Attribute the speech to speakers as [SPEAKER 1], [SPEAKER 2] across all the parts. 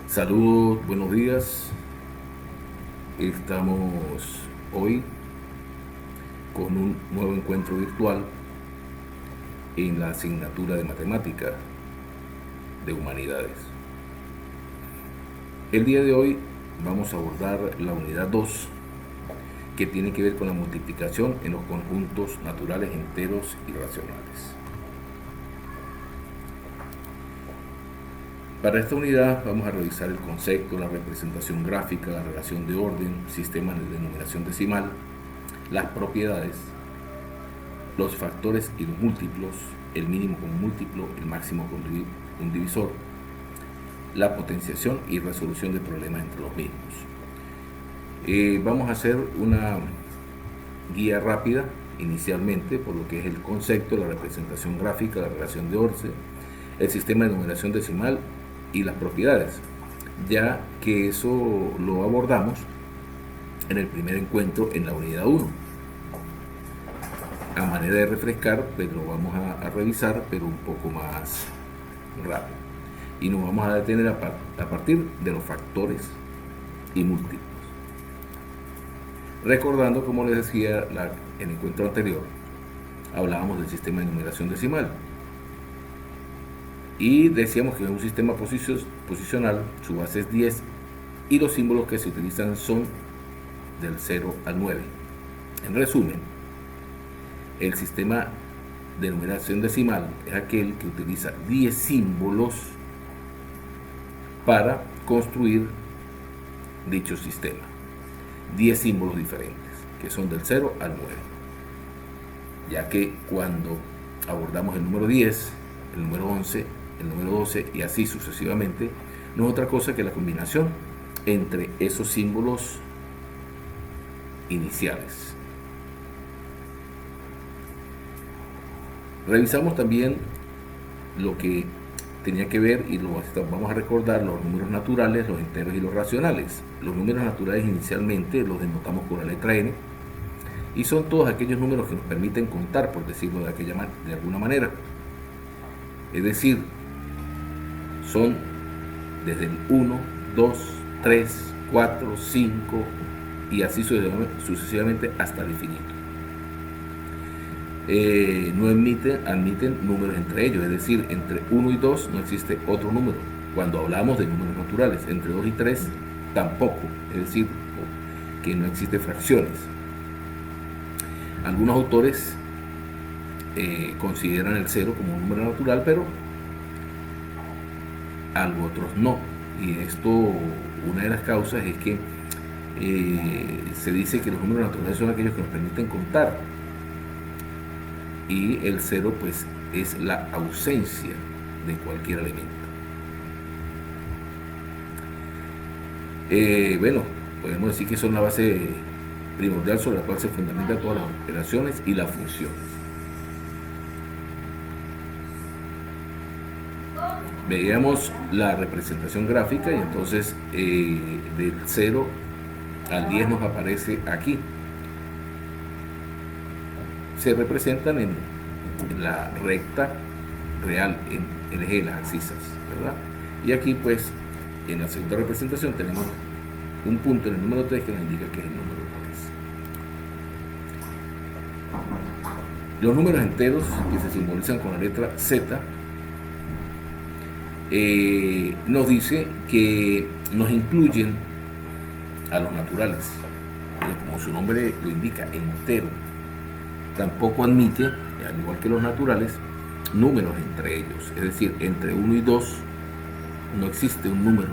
[SPEAKER 1] Saludos, buenos días. Estamos hoy con un nuevo encuentro virtual en la asignatura de matemática de humanidades. El día de hoy vamos a abordar la unidad 2, que tiene que ver con la multiplicación en los conjuntos naturales enteros y racionales. Para esta unidad vamos a revisar el concepto, la representación gráfica, la relación de orden, sistemas de denominación decimal, las propiedades, los factores y los múltiplos, el mínimo con un múltiplo, el máximo con un divisor, la potenciación y resolución de problemas entre los mismos. Vamos a hacer una guía rápida inicialmente por lo que es el concepto, la representación gráfica, la relación de orden, el sistema de numeración decimal y las propiedades, ya que eso lo abordamos en el primer encuentro en la unidad 1. A manera de refrescar, pues lo vamos a revisar, pero un poco más rápido. Y nos vamos a detener a partir de los factores y múltiplos. Recordando, como les decía en el encuentro anterior, hablábamos del sistema de numeración decimal. Y decíamos que es un sistema posicional, su base es 10 y los símbolos que se utilizan son del 0 al 9. En resumen, el sistema de numeración decimal es aquel que utiliza 10 símbolos para construir dicho sistema. 10 símbolos diferentes, que son del 0 al 9. Ya que cuando abordamos el número 10, el número 11, el número 12 y así sucesivamente, no es otra cosa que la combinación entre esos símbolos iniciales. Revisamos también lo que tenía que ver y vamos a recordar los números naturales, los enteros y los racionales. Los números naturales inicialmente los denotamos con la letra n y son todos aquellos números que nos permiten contar, por decirlo de alguna manera. Es decir, son desde el 1, 2, 3, 4, 5 y así sucesivamente hasta el infinito. No admiten números entre ellos, es decir, entre 1 y 2 no existe otro número. Cuando hablamos de números naturales, entre 2 y 3 tampoco, es decir, que no existen fracciones. Algunos autores consideran el 0 como un número natural, pero otros no. Y esto, una de las causas es que se dice que los números naturales son aquellos que nos permiten contar. Y el 0 pues es la ausencia de cualquier elemento. Bueno, podemos decir que son la base primordial sobre la cual se fundamentan todas las operaciones y las funciones. Veíamos la representación gráfica y entonces del 0 al 10 nos aparece aquí. Se representan en la recta real, en el eje de las abscisas, ¿verdad? Y aquí pues en la segunda representación tenemos un punto en el número 3 que nos indica que es el número 3. Los números enteros que se simbolizan con la letra Z nos dice que nos incluyen a los naturales, como su nombre lo indica, entero. Tampoco admite, al igual que los naturales, números entre ellos, es decir, entre 1 y 2 no existe un número,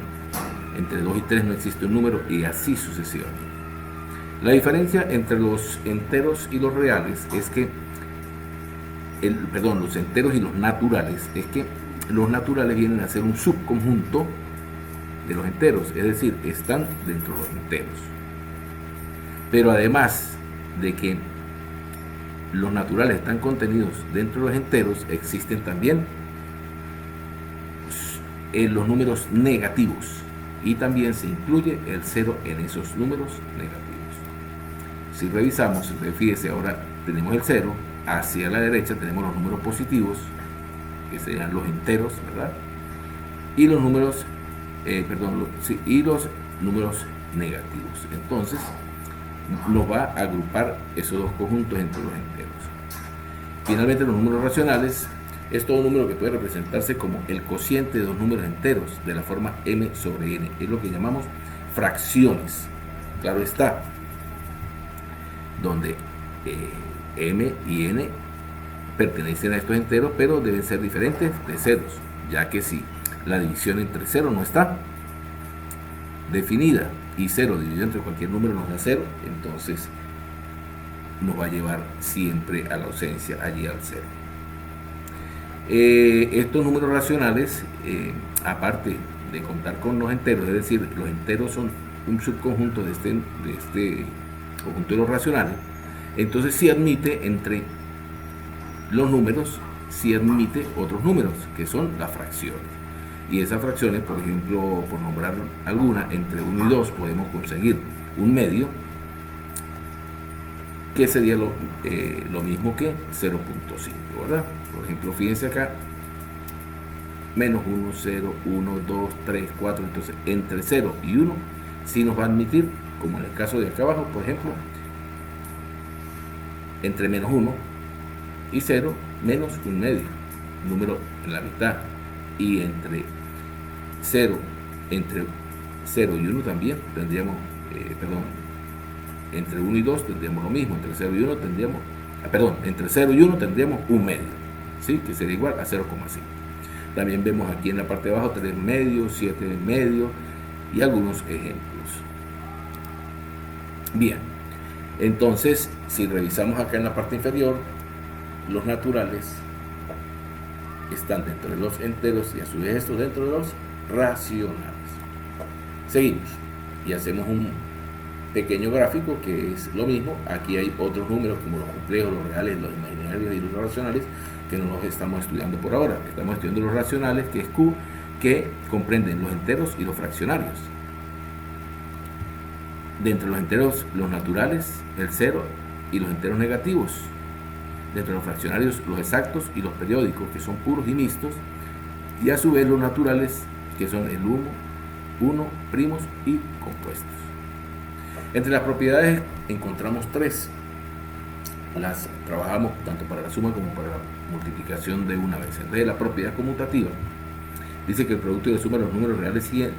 [SPEAKER 1] entre 2 y 3 no existe un número y así sucesivamente. La diferencia entre los enteros y los reales es que los enteros y los naturales es que los naturales vienen a ser un subconjunto de los enteros, es decir, están dentro de los enteros. Pero además de que los naturales están contenidos dentro de los enteros, existen también los números negativos y también se incluye el 0 en esos números negativos. Si revisamos, fíjese, ahora tenemos el 0, hacia la derecha tenemos los números positivos, que serían los enteros, ¿verdad? Y los números sí, y los números negativos. Entonces nos va a agrupar esos dos conjuntos entre los enteros. Finalmente, los números racionales es todo número que puede representarse como el cociente de dos números enteros de la forma m sobre n. Es lo que llamamos fracciones. Claro está, donde m y n pertenecen a estos enteros, pero deben ser diferentes de ceros, ya que si la división entre cero no está definida y 0 dividido entre cualquier número nos da 0, entonces nos va a llevar siempre a la ausencia, allí al 0. Estos números racionales, aparte de contar con los enteros, es decir, los enteros son un subconjunto de este conjunto de los racionales, entonces sí admite entre los números, sí admite otros números, que son las fracciones. Y esas fracciones, por ejemplo, por nombrar alguna, entre 1 y 2 podemos conseguir un medio, que sería lo mismo que 0.5, ¿verdad? Por ejemplo, fíjense acá, menos 1, 0, 1, 2, 3, 4, entonces entre 0 y 1 sí nos va a admitir, como en el caso de acá abajo, por ejemplo, entre menos 1 y 0, menos un medio, número en la mitad, y entre 0 y 1 también tendríamos, entre 1 y 2 tendríamos lo mismo, entre 0 y 1 tendríamos, entre 0 y 1 tendríamos un medio, ¿sí? Que sería igual a 0,5. También vemos aquí en la parte de abajo 3 medios, 7 medios y algunos ejemplos. Bien, entonces si revisamos acá en la parte inferior, los naturales están dentro de los enteros y a su vez estos dentro de los racionales. Seguimos y hacemos un pequeño gráfico que es lo mismo. Aquí hay otros números como los complejos, los reales, los imaginarios y los racionales que no los estamos estudiando por ahora. Estamos estudiando los racionales, que es Q, que comprenden los enteros y los fraccionarios. Dentro de los enteros, los naturales, el 0 y los enteros negativos. Dentro de los fraccionarios, los exactos y los periódicos, que son puros y mixtos, y a su vez los naturales, que son el 1, primos y compuestos. Entre las propiedades encontramos 3. Las trabajamos tanto para la suma como para la multiplicación de una vez. Entonces, la propiedad conmutativa dice que el producto de la suma de los números reales sigue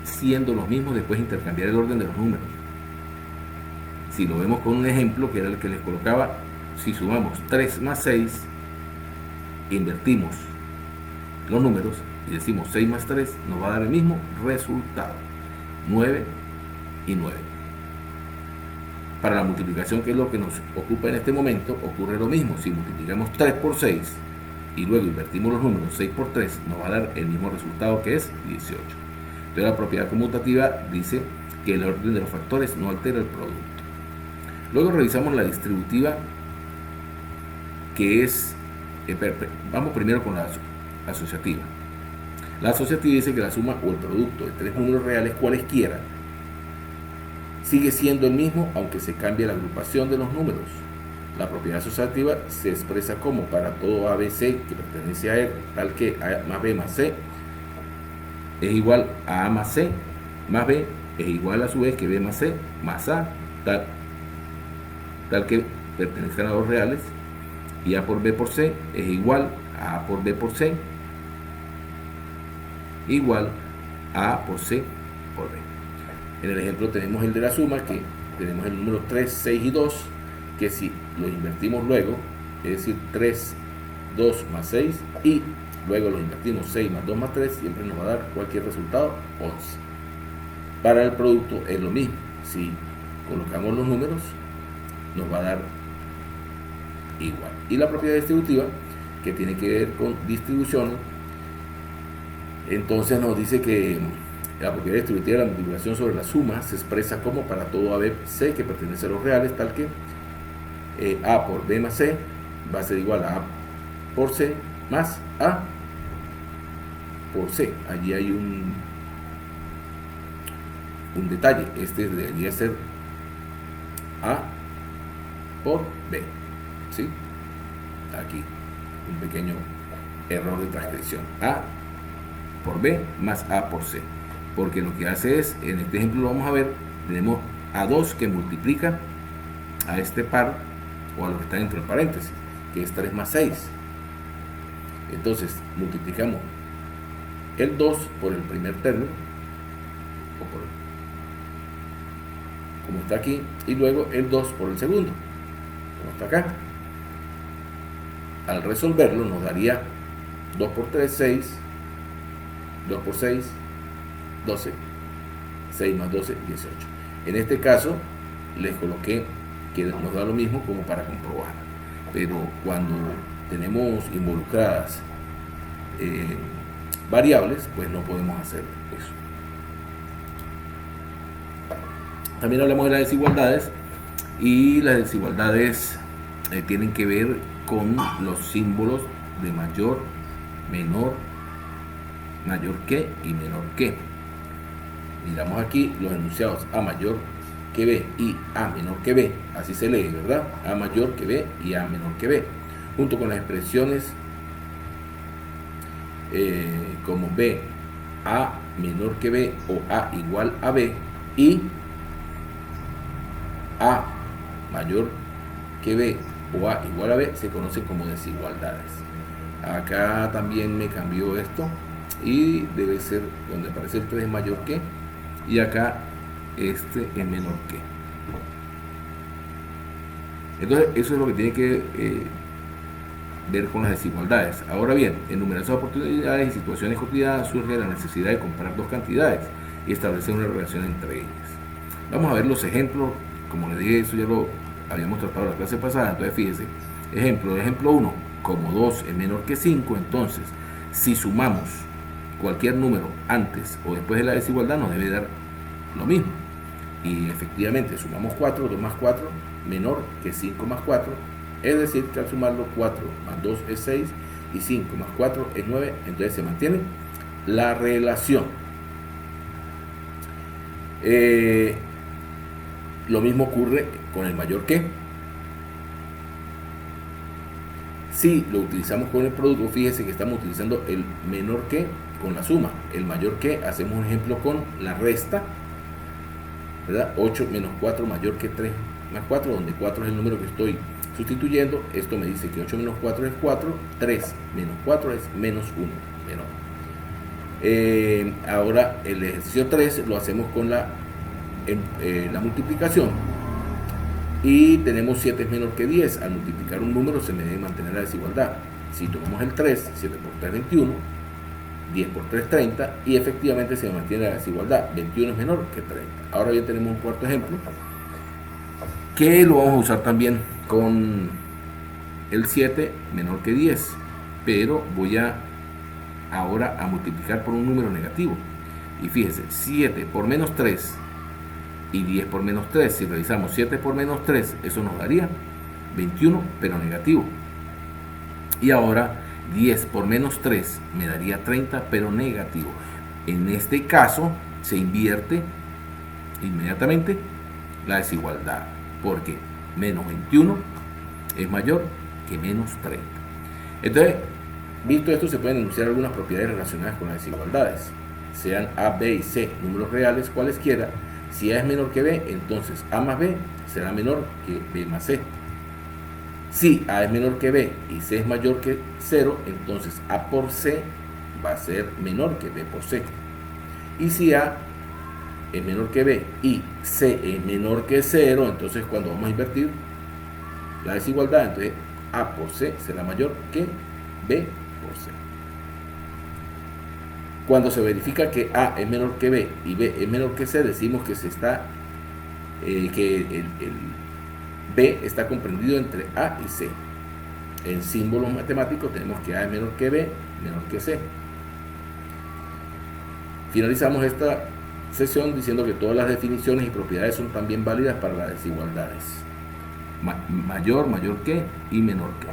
[SPEAKER 1] siendo los mismos después de intercambiar el orden de los números. Si lo vemos con un ejemplo, que era el que les colocaba, si sumamos 3 más 6, invertimos los números y decimos 6 más 3, nos va a dar el mismo resultado, 9 y 9. Para la multiplicación, que es lo que nos ocupa en este momento, ocurre lo mismo. Si multiplicamos 3 por 6 y luego invertimos los números, 6 por 3 nos va a dar el mismo resultado, que es 18. Entonces la propiedad conmutativa dice que el orden de los factores no altera el producto. Luego revisamos la distributiva, que es, vamos primero con la asociativa. La asociativa dice que la suma o el producto de 3 números reales cualesquiera sigue siendo el mismo aunque se cambie la agrupación de los números. La propiedad asociativa se expresa como para todo ABC que pertenece a R, tal que A más B más C es igual a más C más B es igual a su vez que B más C más A, tal que pertenecen a los reales, y A por B por C es igual a A por B por C igual a A por C por B. En el ejemplo tenemos el de la suma, que tenemos el número 3, 6 y 2, que si lo invertimos luego, es decir, 3, 2 más 6, y luego lo invertimos 6 más 2 más 3, siempre nos va a dar cualquier resultado, 11. Para el producto es lo mismo. Si colocamos los números, nos va a dar igual. Y la propiedad distributiva, que tiene que ver con distribución, entonces nos dice que la propiedad distributiva de la multiplicación sobre la suma se expresa como para todo ABC que pertenece a los reales, tal que A por B más C va a ser igual a A por C más A por C. Allí hay un detalle. Este debería ser A por B, ¿sí? Aquí un pequeño error de transcripción. A por B más A por C. porque lo que hace es, en este ejemplo lo vamos a ver, tenemos A2 que multiplica a este par o a lo que está dentro del paréntesis, que es 3 más 6. Entonces multiplicamos el 2 por el primer término, o por como está aquí, y luego el 2 por el segundo, como está acá. Al resolverlo nos daría 2 por 3, 6, 2 por 6, 12, 6 más 12, 18. En este caso les coloqué que nos da lo mismo como para comprobar, pero cuando tenemos involucradas variables, pues no podemos hacer eso. También hablamos de las desigualdades, y las desigualdades tienen que ver con los símbolos de mayor, menor, mayor que y menor que. Miramos aquí los enunciados A mayor que B y A menor que B, así se lee, ¿verdad? A mayor que B y A menor que B, junto con las expresiones como B, A menor que B o A igual a B y A mayor que B o A igual a B se conocen como desigualdades. Acá también me cambió esto y debe ser donde aparece el 3 es mayor que, y acá este es menor que. Entonces eso es lo que tiene que ver con las desigualdades. Ahora bien, en numerosas oportunidades y situaciones cotidianas surge la necesidad de comparar dos cantidades y establecer una relación entre ellas. Vamos a ver los ejemplos. Como les dije, eso ya lo habíamos tratado en la clase pasada. Entonces fíjense, ejemplo 1, como 2 es menor que 5, entonces si sumamos cualquier número antes o después de la desigualdad nos debe dar lo mismo. Y efectivamente sumamos 4, 2 más 4 menor que 5 más 4, es decir que al sumarlo 4 más 2 es 6 y 5 más 4 es 9, entonces se mantiene la relación. Lo mismo ocurre con el mayor que. Si lo utilizamos con el producto, fíjese que estamos utilizando el menor que con la suma. El mayor que, hacemos un ejemplo con la resta, ¿verdad? 8 menos 4 mayor que 3 más 4, donde 4 es el número que estoy sustituyendo. Esto me dice que 8 menos 4 es 4, 3 menos 4 es menos 1, menor. Ahora el ejercicio 3 lo hacemos con la multiplicación, y tenemos 7 es menor que 10. Al multiplicar un número se me debe mantener la desigualdad. Si tomamos el 3, 7 por 3 21, 10 por 3 30, y efectivamente se mantiene la desigualdad. 21 es menor que 30. Ahora bien, tenemos un cuarto ejemplo que lo vamos a usar también con el 7 menor que 10, pero voy ahora a multiplicar por un número negativo. Y fíjese, 7 por menos 3 y 10 por menos 3, si realizamos 7 por menos 3, eso nos daría 21, pero negativo. Y ahora 10 por menos 3 me daría 30, pero negativo. En este caso se invierte inmediatamente la desigualdad, porque menos 21 es mayor que menos 30. Entonces, visto esto, se pueden enunciar algunas propiedades relacionadas con las desigualdades, sean A, B y C números reales cualesquiera. Si A es menor que B, entonces A más B será menor que B más C. Si A es menor que B y C es mayor que 0, entonces A por C va a ser menor que B por C. Y si A es menor que B y C es menor que 0, entonces cuando vamos a invertir la desigualdad, entonces A por C será mayor que B por C. Cuando se verifica que A es menor que B y B es menor que C, decimos que el B está comprendido entre A y C. En símbolos matemáticos tenemos que A es menor que B, menor que C. Finalizamos esta sesión diciendo que todas las definiciones y propiedades son también válidas para las desigualdades. Mayor, mayor que y menor que.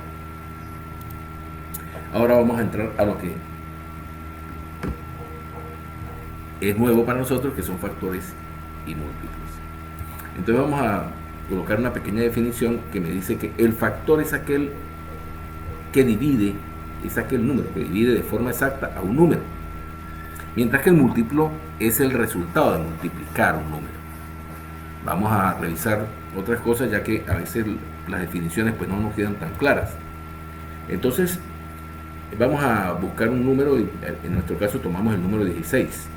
[SPEAKER 1] Ahora vamos a entrar a lo que es nuevo para nosotros, que son factores y múltiplos. Entonces vamos a colocar una pequeña definición que me dice que el factor es aquel que divide, es aquel número que divide de forma exacta a un número. mientras que el múltiplo es el resultado de multiplicar un número. Vamos a revisar otras cosas, ya que a veces las definiciones pues no nos quedan tan claras. Entonces vamos a buscar un número, y en nuestro caso tomamos el número 16.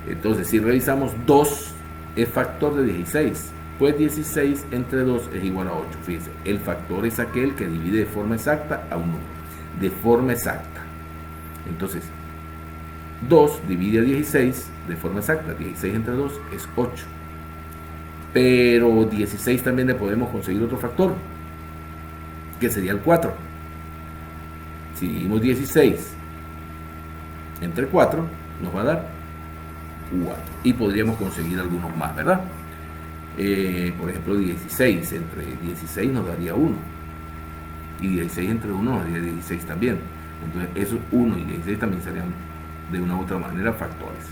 [SPEAKER 1] Entonces si revisamos, 2 es factor de 16, pues 16 entre 2 es igual a 8. Fíjense, el factor es aquel que divide de forma exacta a un número, de forma exacta. Entonces 2 divide a 16 de forma exacta, 16 entre 2 es 8. Pero 16 también le podemos conseguir otro factor, que sería el 4. Si dividimos 16 entre 4, nos va a dar 4. Y podríamos conseguir algunos más, ¿verdad? Por ejemplo, 16 entre 16 nos daría 1. Y 16 entre 1 nos daría 16 también. Entonces, esos 1 y 16 también serían de una u otra manera factores.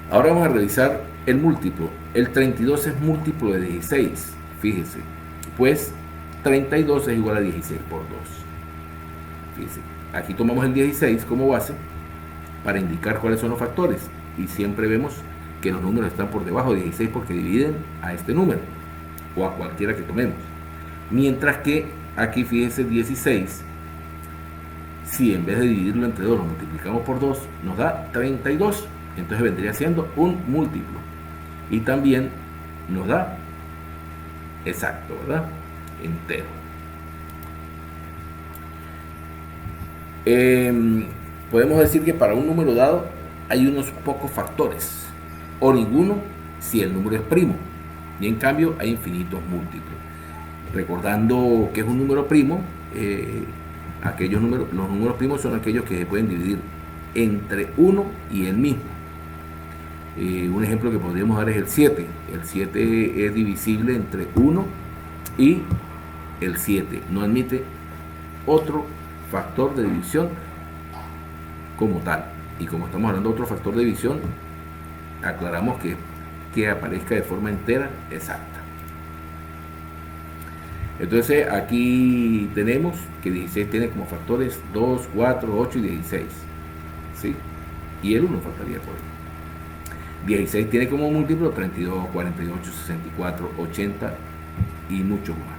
[SPEAKER 1] Ahora vamos a revisar el múltiplo. El 32 es múltiplo de 16. Fíjese, pues 32 es igual a 16 por 2. Fíjese, aquí tomamos el 16 como base para indicar cuáles son los factores. Y siempre vemos que los números están por debajo de 16 porque dividen a este número o a cualquiera que tomemos. Mientras que aquí, fíjense, 16, si en vez de dividirlo entre 2 lo multiplicamos por 2, nos da 32. Entonces vendría siendo un múltiplo. Y también nos da exacto, ¿verdad? Entero. Podemos decir que para un número dado hay unos pocos factores, o ninguno si el número es primo, y en cambio hay infinitos múltiplos. Recordando que es un número primo, los números primos son aquellos que se pueden dividir entre uno y el mismo. Un ejemplo que podríamos dar es el 7. El 7 es divisible entre 1 y el 7. No admite otro factor de división como tal. Y como estamos hablando de otro factor de división, aclaramos que aparezca de forma entera exacta. Entonces aquí tenemos que 16 tiene como factores 2, 4, 8 y 16. ¿Sí? Y el 1 faltaría por ahí. 16 tiene como múltiplo 32, 48, 64, 80 y muchos más.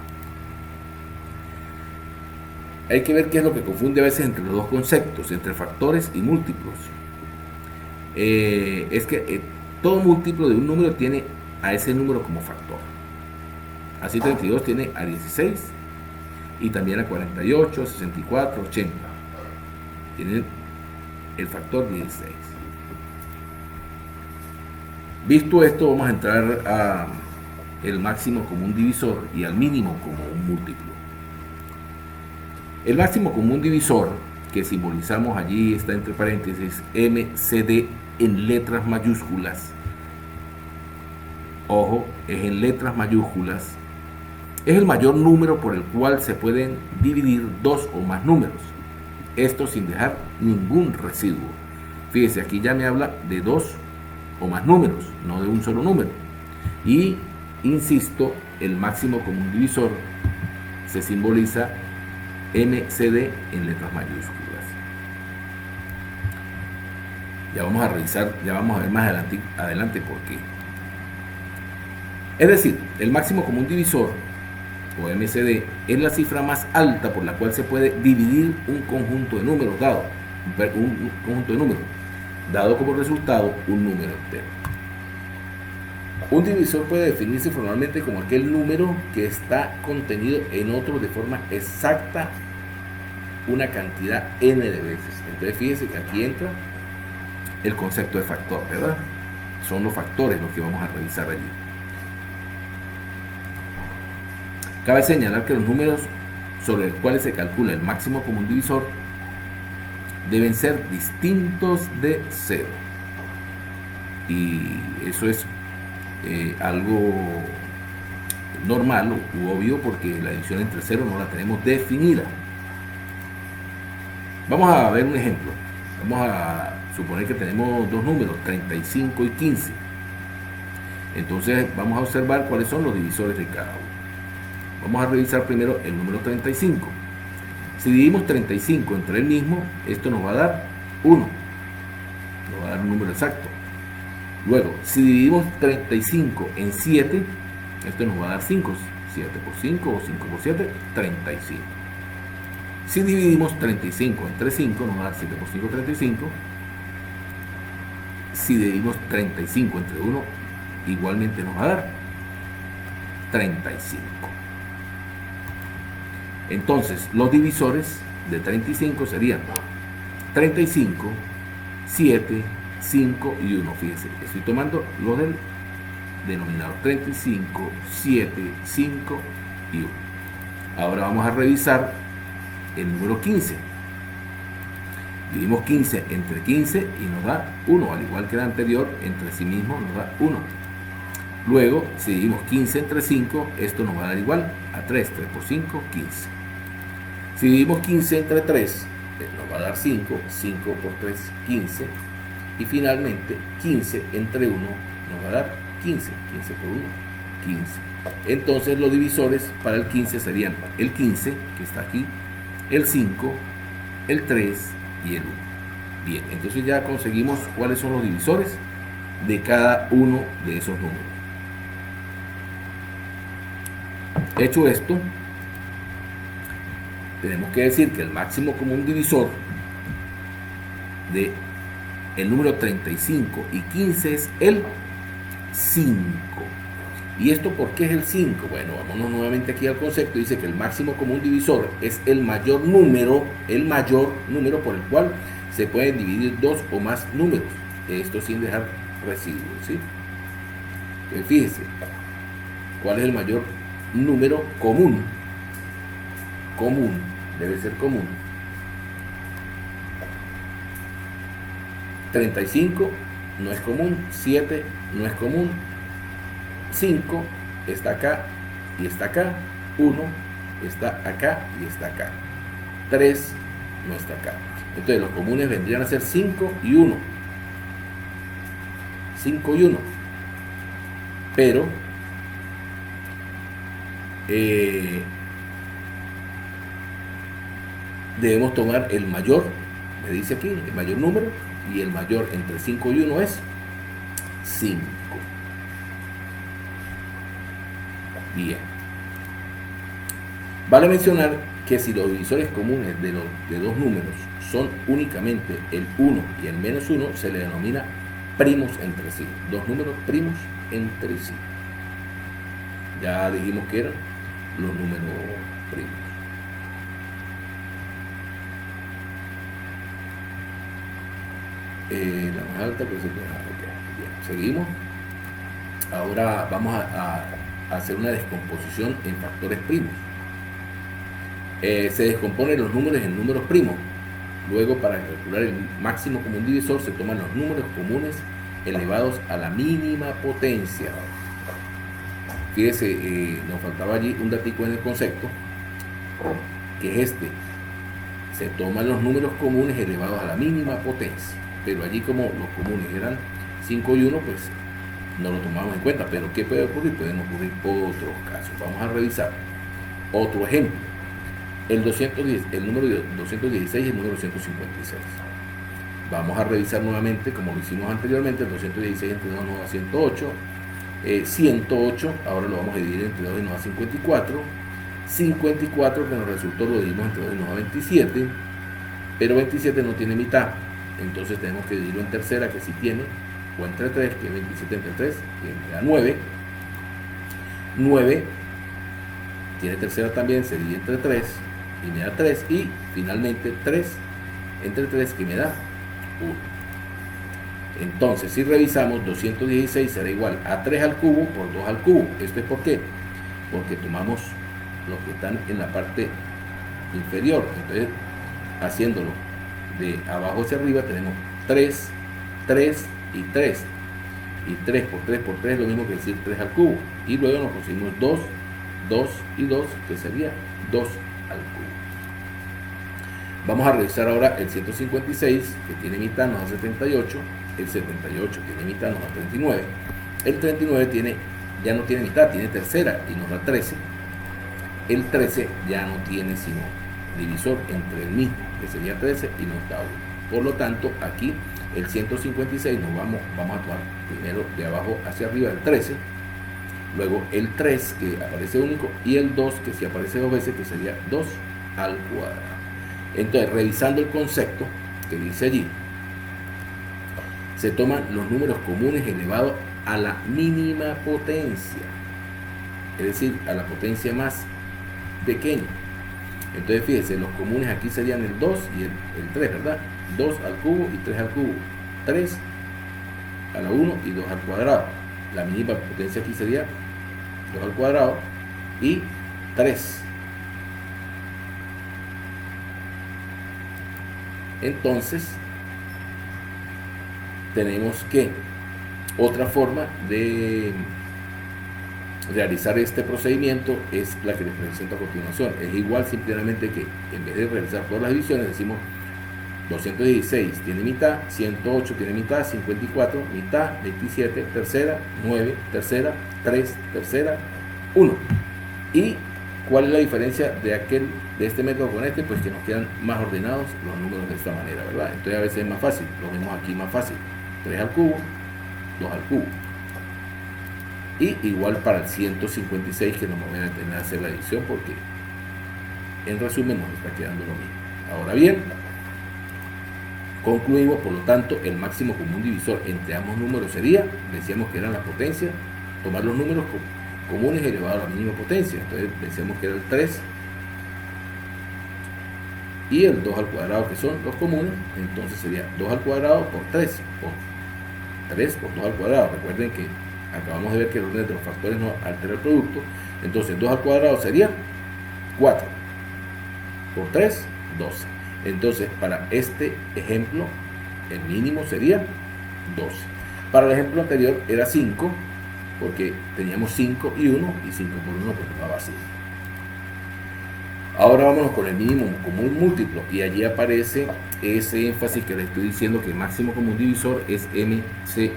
[SPEAKER 1] Hay que ver qué es lo que confunde a veces entre los dos conceptos, entre factores y múltiplos. Es que todo múltiplo de un número tiene a ese número como factor. Así 32 tiene a 16 y también a 48, 64, 80. Tienen el factor 16. Visto esto, vamos a entrar a el máximo común divisor y al mínimo común múltiplo. El máximo común divisor, que simbolizamos allí, está entre paréntesis MCD en letras mayúsculas. Ojo, es en letras mayúsculas. Es el mayor número por el cual se pueden dividir dos o más números. Esto sin dejar ningún residuo. Fíjese, aquí ya me habla de dos o más números, no de un solo número. Y, insisto, el máximo común divisor se simboliza MCD en letras mayúsculas. Ya vamos a revisar, ya vamos a ver más adelante por qué. Es decir, el máximo común divisor, o MCD, es la cifra más alta por la cual se puede dividir un conjunto de números dado, un conjunto de números, dado como resultado un número entero. Un divisor puede definirse formalmente como aquel número que está contenido en otro de forma exacta una cantidad n de veces. Entonces fíjense que aquí entra el concepto de factor, ¿verdad? Son los factores los que vamos a revisar allí. Cabe señalar que los números sobre los cuales se calcula el máximo común divisor deben ser distintos de 0. Y eso es algo normal u obvio porque la división entre 0 no la tenemos definida. Vamos a ver un ejemplo. Vamos a suponer que tenemos dos números, 35 y 15. Entonces vamos a observar cuáles son los divisores de cada uno. Vamos a revisar primero el número 35. Si dividimos 35 entre el mismo, esto nos va a dar 1, nos va a dar un número exacto. Luego, si dividimos 35 en 7, esto nos va a dar 5, 7 por 5 o 5 por 7, 35. Si dividimos 35 entre 5, nos va a dar 7 por 5, 35. Si dividimos 35 entre 1, igualmente nos va a dar 35. Entonces, los divisores de 35 serían 35, 7, 5 y 1. Fíjense, estoy tomando los del denominador: 35, 7, 5 y 1. Ahora vamos a revisar el número 15. Dividimos 15 entre 15 y nos da 1, al igual que el anterior, entre sí mismo nos da 1. Luego, si dividimos 15 entre 5, esto nos va a dar igual a 3, 3 por 5, 15. Si dividimos 15 entre 3, nos va a dar 5, 5 por 3, 15. Y finalmente, 15 entre 1 nos va a dar 15, 15 por 1, 15. Entonces los divisores para el 15 serían el 15, que está aquí, el 5, el 3 y el 1. Bien, entonces ya conseguimos cuáles son los divisores de cada uno de esos números. Hecho esto, tenemos que decir que el máximo común divisor de el número 35 y 15 es el 5. ¿Y esto por qué es el 5? Bueno, vámonos nuevamente aquí al concepto. Dice que el máximo común divisor es el mayor número por el cual se pueden dividir dos o más números. Esto sin dejar residuos, ¿sí? Fíjese, ¿cuál es el mayor número común? Común, debe ser común. 35 no es común, 7 no es común, 5 está acá y está acá, 1 está acá y está acá, 3 no está acá. Entonces los comunes vendrían a ser 5 y 1. 5 y 1. Pero debemos tomar el mayor, me dice aquí, el mayor número, y el mayor entre 5 y 1 es 5. Bien. Vale mencionar que si los divisores comunes de dos números son únicamente el 1 y el menos 1, se le denomina primos entre sí. Dos números primos entre sí. Ya dijimos que eran los números primos. La más alta, pues okay. Bien, seguimos. Ahora vamos a hacer una descomposición en factores primos. Se descomponen los números en números primos. Luego, para calcular el máximo común divisor, se toman los números comunes elevados a la mínima potencia. Fíjese, nos faltaba allí un datico en el concepto, que es este. Se toman los números comunes elevados a la mínima potencia. Pero allí, como los comunes eran 5 y 1, pues no lo tomamos en cuenta. Pero ¿qué puede ocurrir? Pueden ocurrir otros casos. Vamos a revisar otro ejemplo. El número 216 y el número 156. Vamos a revisar nuevamente, como lo hicimos anteriormente. El 216 entre 2 nos da 108. 108, ahora lo vamos a dividir entre 2 y nos da 54. 54 que nos resultó lo dividimos entre 2 y nos da 27. Pero 27 no tiene mitad. Entonces tenemos que dividirlo en tercera, que sí tiene, o entre 3, que es 27 entre 3, que da 9. 9 tiene tercera también, se divide entre 3 y me da 3. Y finalmente 3 entre 3, que me da 1. Entonces, si revisamos, 216 será igual a 3 al cubo por 2 al cubo. ¿Esto es por qué? Porque tomamos los que están en la parte inferior. Entonces, haciéndolo de abajo hacia arriba, tenemos 3, 3 y 3. Y 3 por 3 por 3 es lo mismo que decir 3 al cubo. Y luego nos pusimos 2, 2 y 2, que sería 2 al cubo. Vamos a revisar ahora el 156, que tiene mitad, nos da 78. El 78 tiene mitad, nos da 39. El 39 ya no tiene mitad, tiene tercera y nos da 13. El 13 ya no tiene sino divisor entre el mismo, que sería 13, y nos da 1. Por lo tanto, aquí el 156 vamos a tomar primero de abajo hacia arriba el 13, luego el 3 que aparece único y el 2 que si aparece dos veces, que sería 2 al cuadrado. Entonces, revisando el concepto que dice allí, se toman los números comunes elevados a la mínima potencia, es decir, a la potencia más pequeña. Entonces fíjense, los comunes aquí serían el 2 y el 3, ¿verdad? 2 al cubo y 3 al cubo, 3 a la 1 y 2 al cuadrado. La mínima potencia aquí sería 2 al cuadrado y 3. Entonces tenemos que otra forma de realizar este procedimiento es la que les presento a continuación. Es igual, simplemente que en vez de realizar todas las divisiones decimos 216 tiene mitad, 108 tiene mitad, 54 mitad, 27 tercera, 9 tercera, 3 tercera, 1. ¿Y cuál es la diferencia de este método con este? Pues que nos quedan más ordenados los números de esta manera, ¿verdad? Entonces a veces es más fácil, lo vemos aquí más fácil, 3 al cubo, 2 al cubo. Y igual para el 156, que no me voy a detener a hacer la división porque en resumen nos está quedando lo mismo. Ahora bien, concluimos, por lo tanto, el máximo común divisor entre ambos números sería, decíamos que eran la potencia, tomar los números comunes elevados a la mínima potencia. Entonces decíamos que era el 3 y el 2 al cuadrado, que son los comunes. Entonces sería 2 al cuadrado por 3, o 3 por 2 al cuadrado. Recuerden que acabamos de ver que el orden de los factores no altera el producto. Entonces 2 al cuadrado sería 4 por 3, 12. Entonces para este ejemplo el mínimo sería 12. Para el ejemplo anterior era 5, porque teníamos 5 y 1, y 5 por 1 pues nos daba así. Ahora vámonos con el mínimo común múltiplo, y allí aparece ese énfasis que les estoy diciendo, que el máximo común divisor es MC,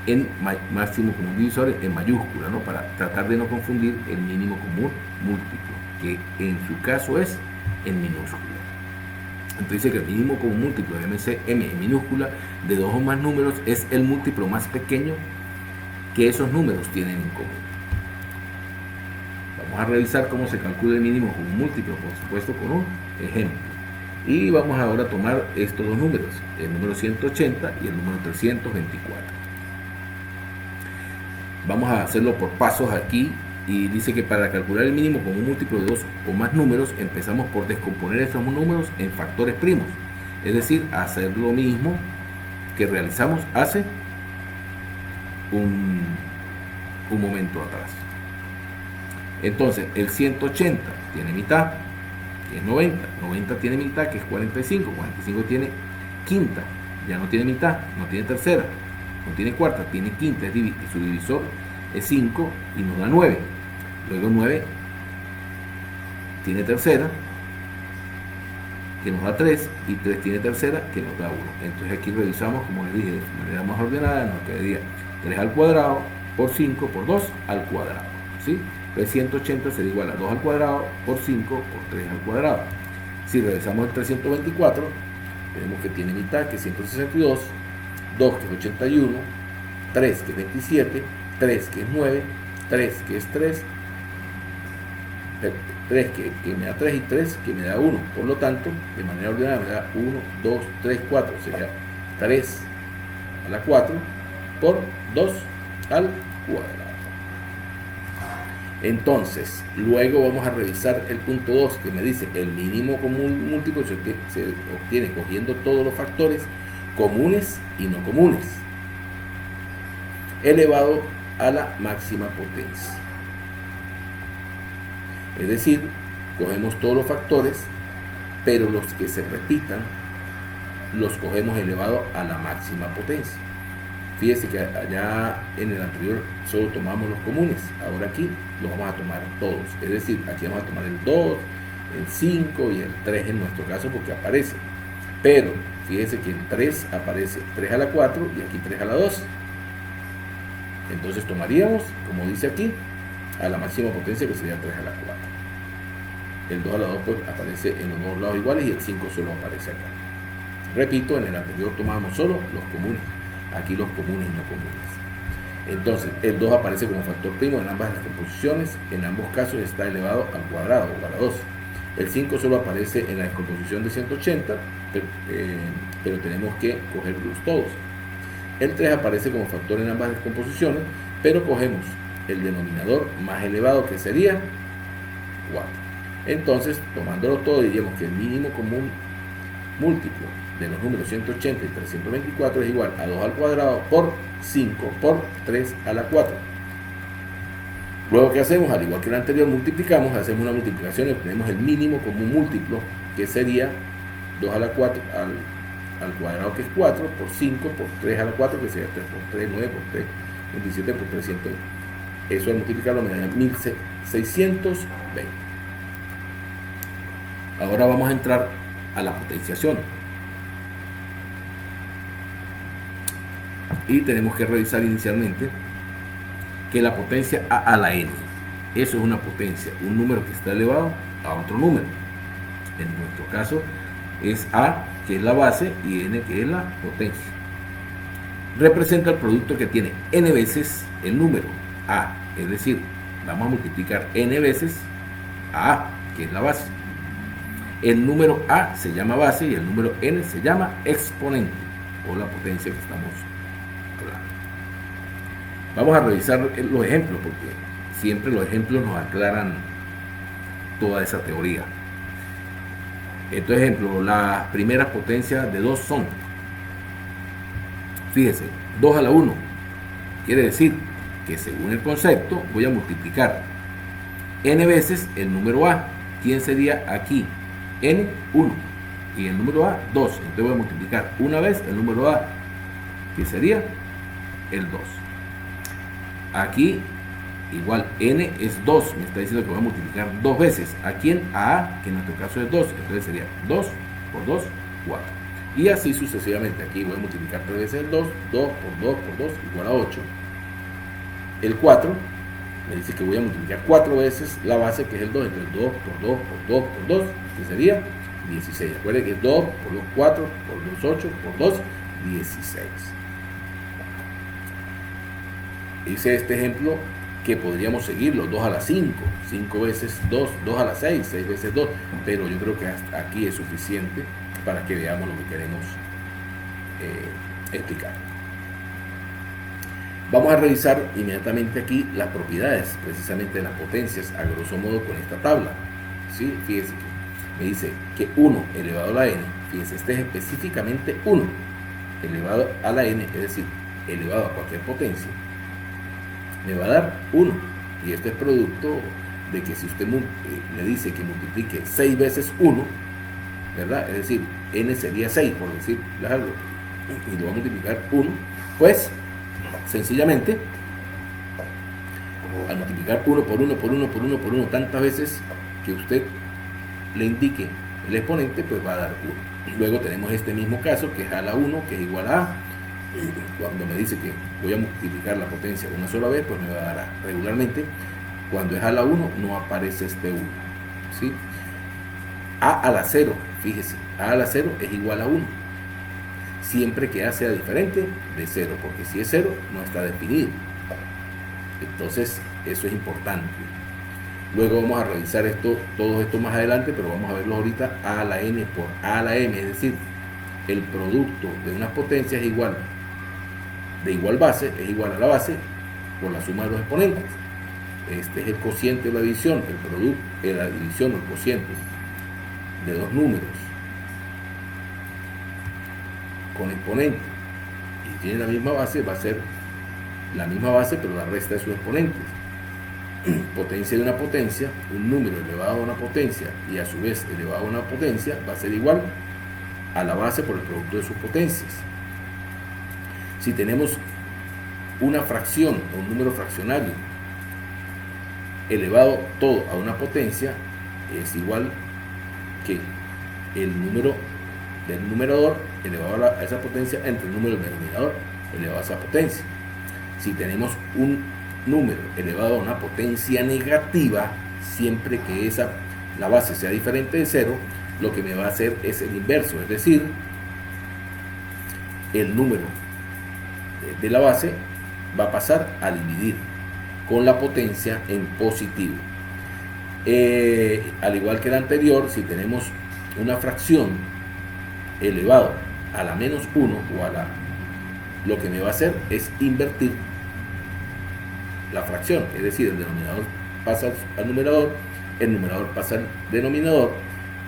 [SPEAKER 1] en máximo común divisor en mayúscula, ¿no? Para tratar de no confundir el mínimo común múltiplo, que en su caso es en minúscula. Entonces dice que el mínimo común múltiplo de M en minúscula de dos o más números es el múltiplo más pequeño que esos números tienen en común. Vamos a revisar cómo se calcula el mínimo común múltiplo, por supuesto con un ejemplo. Y vamos ahora a tomar estos dos números, el número 180 y el número 324. Vamos a hacerlo por pasos aquí, y dice que para calcular el mínimo común múltiplo de dos o más números empezamos por descomponer estos números en factores primos, es decir, hacer lo mismo que realizamos hace un momento atrás. Entonces el 180 tiene mitad, que es 90, 90 tiene mitad, que es 45, 45 tiene quinta, ya no tiene mitad, no tiene tercera, no tiene cuarta, tiene quinta, su divisor es 5 y nos da 9. Luego 9 tiene tercera, que nos da 3, y 3 tiene tercera, que nos da 1. Entonces aquí revisamos, como les dije, de manera más ordenada, nos quedaría 3 al cuadrado por 5 por 2 al cuadrado, ¿sí? Entonces 180 sería igual a 2 al cuadrado por 5 por 3 al cuadrado. Si revisamos el 324, vemos que tiene mitad, que es 162, 2 que es 81, 3 que es 27, 3 que es 9, 3 que es 3 que me da 3 y 3 que me da 1. Por lo tanto, de manera ordenada me da 1, 2, 3, 4. Sería 3 a la 4 por 2 al cuadrado. Entonces, luego vamos a revisar el punto 2, que me dice el mínimo común múltiplo se obtiene cogiendo todos los factores comunes y no comunes, elevado a la máxima potencia. Es decir, cogemos todos los factores, pero los que se repitan los cogemos elevado a la máxima potencia. Fíjense que allá en el anterior solo tomamos los comunes, ahora aquí los vamos a tomar todos. Es decir, aquí vamos a tomar el 2, el 5 y el 3 en nuestro caso, porque aparece. Pero fíjense que el 3 aparece 3 a la 4 y aquí 3 a la 2. Entonces tomaríamos, como dice aquí, a la máxima potencia, que sería 3 a la 4. El 2 a la 2 pues aparece en los dos lados iguales, y el 5 solo aparece acá. Repito, en el anterior tomábamos solo los comunes, aquí los comunes y no comunes. Entonces, el 2 aparece como factor primo en ambas las composiciones, en ambos casos está elevado al cuadrado o a la 2. El 5 solo aparece en la descomposición de 180, pero tenemos que cogerlos todos. El 3 aparece como factor en ambas descomposiciones, pero cogemos el denominador más elevado, que sería 4. Entonces, tomándolo todo, diríamos que el mínimo común múltiplo de los números 180 y 324 es igual a 2 al cuadrado por 5 por 3 a la 4. Luego, ¿qué hacemos? Al igual que el anterior, multiplicamos, hacemos una multiplicación y obtenemos el mínimo común múltiplo, que sería 2 a la 4 al cuadrado, que es 4, por 5 por 3 a la 4, que sería 3 por 3, 9 por 3, 27 por 320. Eso al multiplicarlo me da 1620. Ahora vamos a entrar a la potenciación. Y tenemos que revisar inicialmente que la potencia a la n, eso es una potencia, un número que está elevado a otro número. En nuestro caso es a, que es la base, y n, que es la potencia. Representa el producto que tiene n veces el número a, es decir, vamos a multiplicar n veces a, que es la base. El número a se llama base y el número n se llama exponente, o la potencia que estamos hablando. Vamos a revisar los ejemplos, porque siempre los ejemplos nos aclaran toda esa teoría. Estos ejemplos, las primeras potencias de 2 son, fíjese, 2 a la 1, quiere decir que según el concepto voy a multiplicar n veces el número a. ¿Quién sería aquí? N, 1, y el número a, 2. Entonces voy a multiplicar una vez el número a, que sería el 2. Aquí igual n es 2, me está diciendo que voy a multiplicar 2 veces. Aquí en a, que en nuestro caso es 2, entonces sería 2 por 2, 4. Y así sucesivamente. Aquí voy a multiplicar 3 veces el 2, 2 por 2 por 2 igual a 8. El 4 me dice que voy a multiplicar 4 veces la base, que es el 2, entonces 2 por 2 por 2 por 2, que sería 16. Recuerden que es 2 por 2, 4, por 2, 8, por 2, 16. Hice este ejemplo que podríamos seguirlo, 2 a la 5, 5 veces 2, 2 a la 6, 6 veces 2, pero yo creo que hasta aquí es suficiente para que veamos lo que queremos explicar. Vamos a revisar inmediatamente aquí las propiedades precisamente de las potencias, a grosso modo, con esta tabla. ¿Sí? Fíjense que me dice que 1 elevado a la n, fíjense, este es específicamente 1 elevado a la n, es decir, elevado a cualquier potencia, me va a dar 1. Y este es producto de que si usted le dice que multiplique 6 veces 1, ¿verdad? Es decir, n sería 6, por decir algo, y lo va a multiplicar 1, pues sencillamente al multiplicar 1 por 1 por 1 por 1 por 1 tantas veces que usted le indique el exponente, pues va a dar 1. Luego tenemos este mismo caso, que es a la 1, que es igual a a. Cuando me dice que voy a multiplicar la potencia una sola vez, pues me va a dar a. Regularmente, cuando es a la 1, no aparece este 1, ¿sí? A la 0, fíjese, a la 0 es igual a 1. Siempre que a sea diferente de 0, porque si es 0, no está definido. Entonces, eso es importante. Luego vamos a revisar todo esto más adelante, pero vamos a verlo ahorita. A a la n por a a la m, es decir, el producto de unas potencias es igual, de igual base, es igual a la base por la suma de los exponentes. Este es el cociente de la división, el producto de la división o el cociente de dos números con exponente y tiene la misma base, va a ser la misma base, pero la resta de sus exponentes. Potencia de una potencia, un número elevado a una potencia y a su vez elevado a una potencia, va a ser igual a la base por el producto de sus potencias. Si tenemos una fracción o un número fraccionario elevado todo a una potencia, es igual que el número del numerador elevado a esa potencia entre el número del denominador elevado a esa potencia. Si tenemos un número elevado a una potencia negativa, siempre que la base sea diferente de 0, lo que me va a hacer es el inverso, es decir, el número de la base va a pasar a dividir con la potencia en positivo. Al igual que el anterior, si tenemos una fracción elevado a la menos 1 o a la, lo que me va a hacer es invertir la fracción, es decir, el denominador pasa al numerador, el numerador pasa al denominador,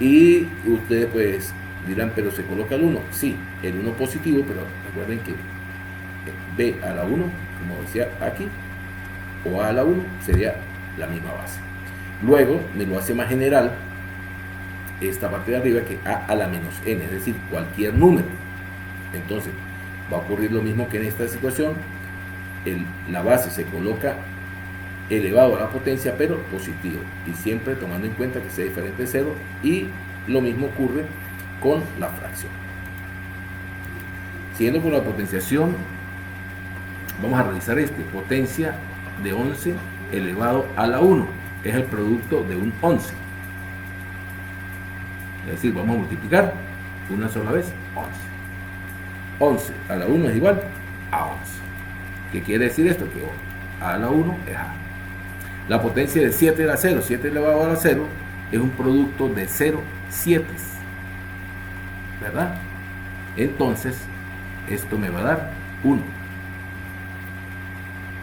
[SPEAKER 1] y ustedes pues dirán, pero se coloca el 1, sí, el 1 positivo, pero recuerden que b a la 1, como decía aquí, o a la 1 sería la misma base. Luego me lo hace más general esta parte de arriba, que a la menos n, es decir, cualquier número. Entonces va a ocurrir lo mismo que en esta situación, la base se coloca elevado a la potencia pero positivo, y siempre tomando en cuenta que sea diferente de 0, y lo mismo ocurre con la fracción. Siguiendo con la potenciación, vamos a realizar potencia de 11 elevado a la 1, es el producto de un 11, es decir, vamos a multiplicar una sola vez 11 a la 1 es igual a 11. ¿Qué quiere decir esto? Que a a la 1 es a. La potencia de 7 a la 0, 7 elevado a la 0, es un producto de 0 7, ¿verdad? Entonces, esto me va a dar 1.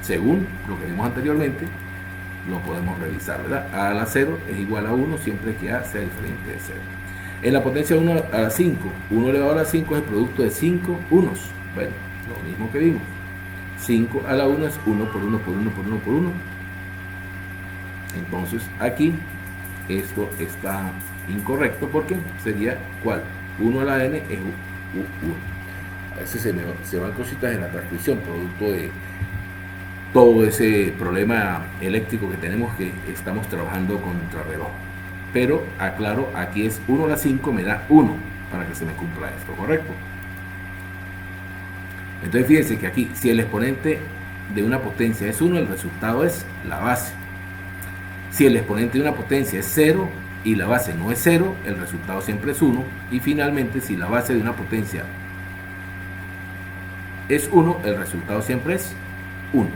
[SPEAKER 1] Según lo que vimos anteriormente, lo podemos revisar, ¿verdad? A a la 0 es igual a 1 siempre que a sea diferente de 0. En la potencia 1 a la 5, 1 elevado a la 5 es el producto de 5 unos. Bueno, lo mismo que vimos. 5 a la 1 es 1 por 1 por 1 por 1 por 1. Entonces aquí esto está incorrecto porque sería ¿cuál? 1 a la n es 1. A veces se van cositas en la transcripción producto de todo ese problema eléctrico que tenemos, que estamos trabajando contra reloj. Pero aclaro, aquí es 1 a la 5 me da 1 para que se me cumpla esto, ¿correcto? Entonces fíjense que aquí, si el exponente de una potencia es 1, el resultado es la base. Si el exponente de una potencia es 0 y la base no es 0, el resultado siempre es 1. Y finalmente, si la base de una potencia es 1, el resultado siempre es 1.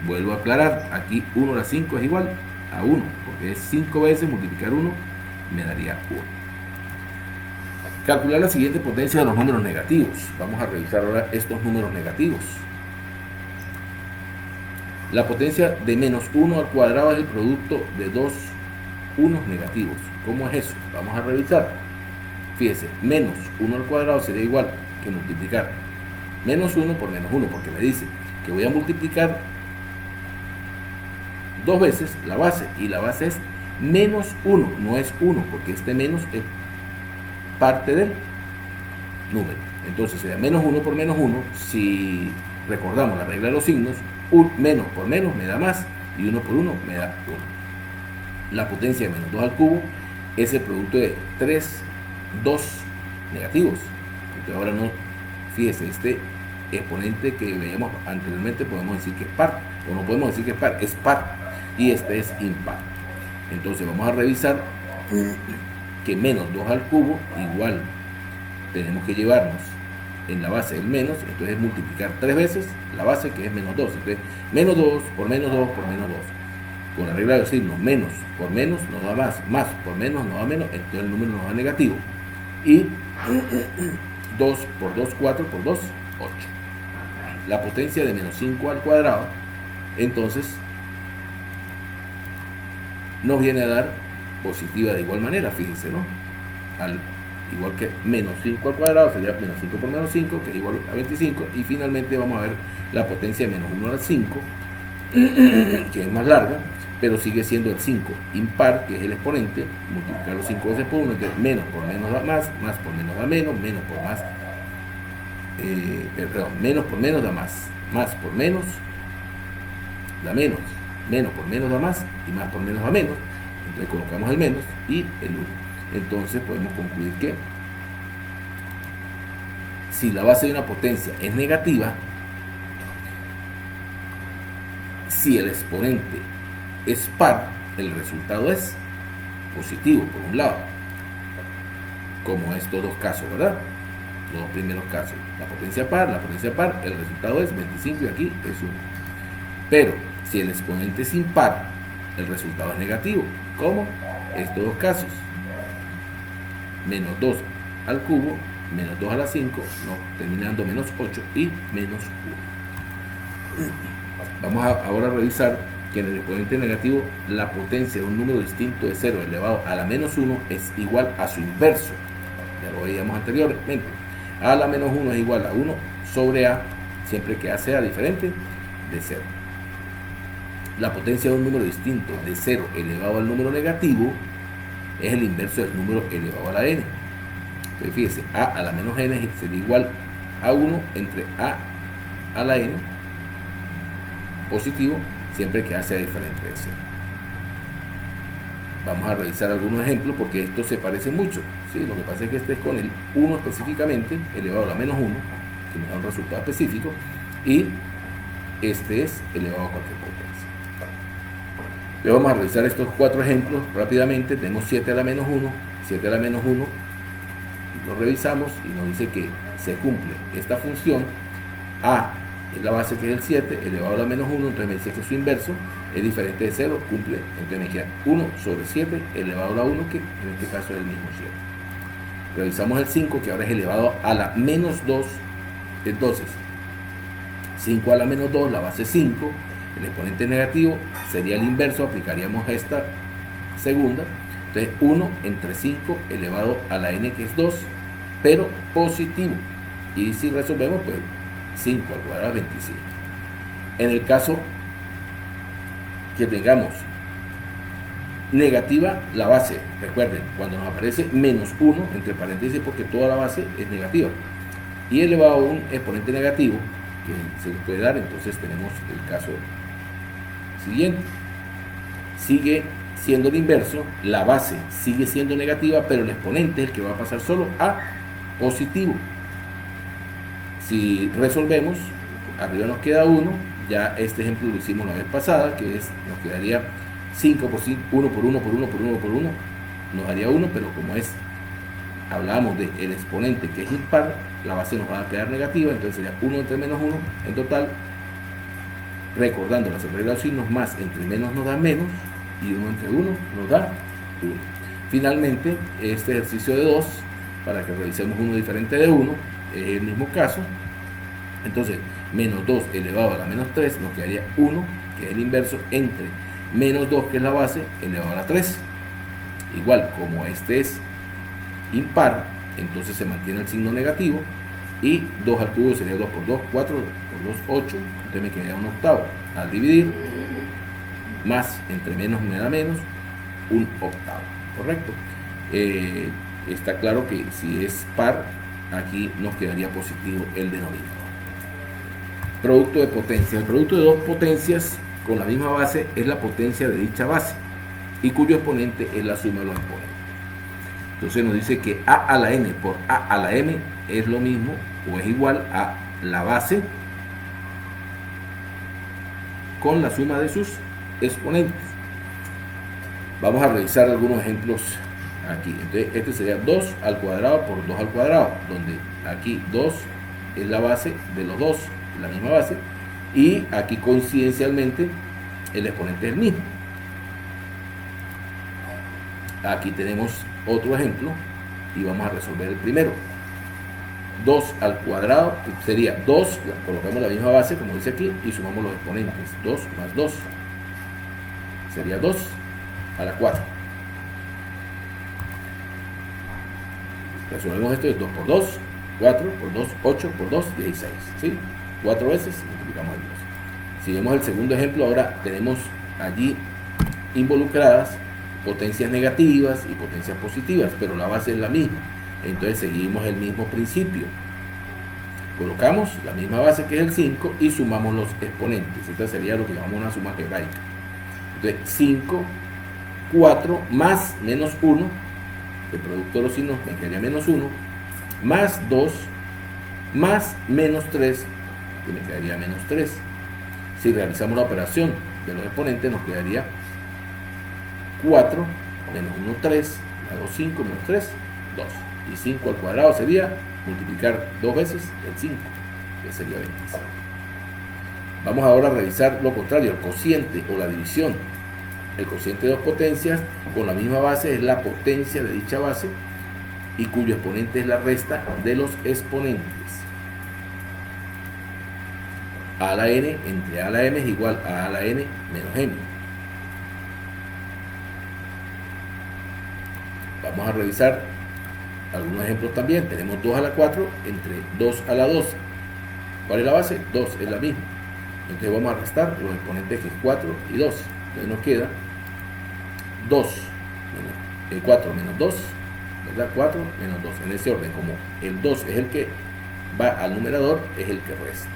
[SPEAKER 1] Vuelvo a aclarar, aquí 1 a la 5 es igual a 1, porque es 5 veces multiplicar 1, me daría 1. Calcular la siguiente potencia de los números negativos. Vamos a revisar ahora estos números negativos. La potencia de menos 1 al cuadrado es el producto de dos unos negativos. ¿Cómo es eso? Vamos a revisar. Fíjense, menos 1 al cuadrado sería igual que multiplicar menos 1 por menos 1, porque me dice que voy a multiplicar dos veces la base, y la base es menos 1, no es 1, porque este menos es parte del número. Entonces sería menos 1 por menos 1. Si recordamos la regla de los signos, menos por menos me da más, y 1 por 1 me da 1. La potencia de menos 2 al cubo es el producto de 2 negativos. Entonces ahora no, fíjese, este exponente que veíamos anteriormente podemos decir que es par, o no podemos decir que es par, y este es impar. Entonces vamos a revisar que menos 2 al cubo igual tenemos que llevarnos en la base el menos, entonces multiplicar 3 veces la base, que es menos 2. Entonces menos 2 por menos 2 por menos 2. Con la regla de los signos, menos por menos nos da más, más por menos nos da menos, entonces el número nos da negativo. Y 2 por 2, 4 por 2, 8. La potencia de menos 5 al cuadrado, entonces nos viene a dar positiva de igual manera, fíjense, ¿no? Igual que menos 5 al cuadrado sería menos 5 por menos 5, que es igual a 25, y finalmente vamos a ver la potencia de menos 1 al 5, que es más larga, pero sigue siendo el 5 impar, que es el exponente, multiplicar los 5 veces por 1, entonces menos por menos da más, más por menos da menos, menos por más, menos por menos da más por menos da menos, menos por menos da más, y más por menos da menos. Entonces colocamos el menos y el 1. Entonces podemos concluir que si la base de una potencia es negativa, si el exponente es par, el resultado es positivo por un lado, como estos dos casos, ¿verdad? los dos primeros casos, la potencia par, el resultado es 25 y aquí es 1. Pero si el exponente es impar, el resultado es negativo. ¿Cómo? Estos dos casos. Menos 2 al cubo, menos 2 a la 5, no, terminando menos 8 y menos 1. Vamos ahora a revisar que en el exponente negativo la potencia de un número distinto de 0 elevado a la menos 1 es igual a su inverso. Ya lo veíamos anteriormente. A la menos 1 es igual a 1 sobre A, siempre que A sea diferente de 0. La potencia de un número distinto de 0 elevado al número negativo es el inverso del número elevado a la n. Entonces fíjese, a la menos n sería igual a 1 entre a la n positivo, siempre que A sea diferente de 0. Vamos a revisar algunos ejemplos porque esto se parece mucho, ¿sí? Lo que pasa es que este es con el 1 específicamente elevado a la menos 1, que nos da un resultado específico, y este es elevado a cualquier potencia. Le vamos a revisar estos 4 ejemplos rápidamente. Tenemos 7 a la menos 1, 7 a la menos 1, lo revisamos y nos dice que se cumple esta función. A es la base, que es el 7, elevado a la menos 1, entonces me dice que su inverso es diferente de 0, cumple, entonces me queda 1 sobre 7 elevado a la 1, que en este caso es el mismo 7. Revisamos el 5, que ahora es elevado a la menos 2, entonces 5 a la menos 2, la base 5, el exponente negativo sería el inverso, aplicaríamos esta segunda, entonces 1 entre 5 elevado a la n, que es 2, pero positivo, y si resolvemos, pues 5 al cuadrado es 25. En el caso que tengamos negativa la base, recuerden, cuando nos aparece menos 1 entre paréntesis, porque toda la base es negativa, y elevado a un exponente negativo que se le puede dar, entonces tenemos el caso siguiente. Sigue siendo el inverso, la base sigue siendo negativa, pero el exponente es el que va a pasar solo a positivo. Si resolvemos, arriba nos queda 1, ya este ejemplo lo hicimos la vez pasada, que es, nos quedaría 5 por 5, 1 por 1 por 1 por 1 por 1, nos daría 1, pero como es, hablábamos del exponente que es impar, la base nos va a quedar negativa, entonces sería 1 entre menos 1, en total, recordando las reglas de los signos, más entre menos nos da menos, y 1 entre 1 nos da 1. Finalmente, este ejercicio de 2, para que revisemos uno diferente de 1, es el mismo caso. Entonces, menos 2 elevado a la menos 3 nos quedaría 1, que es el inverso, entre menos 2, que es la base, elevado a la 3. Igual, como este es impar, entonces se mantiene el signo negativo, y 2 al cubo sería 2 por 2, 4, por 2, 8, entonces me quedaría un octavo. Al dividir, más entre menos me da menos, un octavo, ¿correcto? Está claro que si es par, aquí nos quedaría positivo el denominador. Producto de potencia. El producto de dos potencias con la misma base es la potencia de dicha base, y cuyo exponente es la suma de los exponentes. Entonces nos dice que a a la n por a a la m es lo mismo o es igual a la base con la suma de sus exponentes. Vamos a revisar algunos ejemplos aquí. Entonces este sería 2 al cuadrado por 2 al cuadrado, donde aquí 2 es la base de los dos, la misma base, y aquí coincidencialmente el exponente es el mismo. Aquí tenemos otro ejemplo y vamos a resolver el primero. 2 al cuadrado sería 2, colocamos la misma base como dice aquí y sumamos los exponentes. 2 más 2 sería 2 a la 4. Resolvemos esto, es 2 por 2, 4 por 2, 8 por 2, 16. ¿Sí? 4 veces multiplicamos el 2. Si vemos el segundo ejemplo, ahora tenemos allí involucradas potencias negativas y potencias positivas, pero la base es la misma. Entonces seguimos el mismo principio. Colocamos la misma base, que es el 5, y sumamos los exponentes. Esta sería lo que llamamos una suma algebraica. Entonces 5, 4 más menos 1, el producto de los signos me quedaría menos 1, más 2, más menos 3, que me quedaría menos 3. Si realizamos la operación de los exponentes, nos quedaría 4, menos 1, 3, más 2, 5, menos 3, 2. Y 5 al cuadrado sería multiplicar 2 veces el 5, que sería 25. Vamos ahora a revisar lo contrario, el cociente o la división. El cociente de dos potencias con la misma base es la potencia de dicha base y cuyo exponente es la resta de los exponentes. A a la n entre a a la m es igual a la n menos m. Vamos a revisar algunos ejemplos también. Tenemos 2 a la 4 entre 2 a la 12. ¿Cuál es la base? 2, es la misma. Entonces vamos a restar los exponentes que es 4 y 2. Entonces nos queda 4 menos 2, ¿verdad? 4 menos 2. En ese orden, como el 2 es el que va al numerador, es el que resta.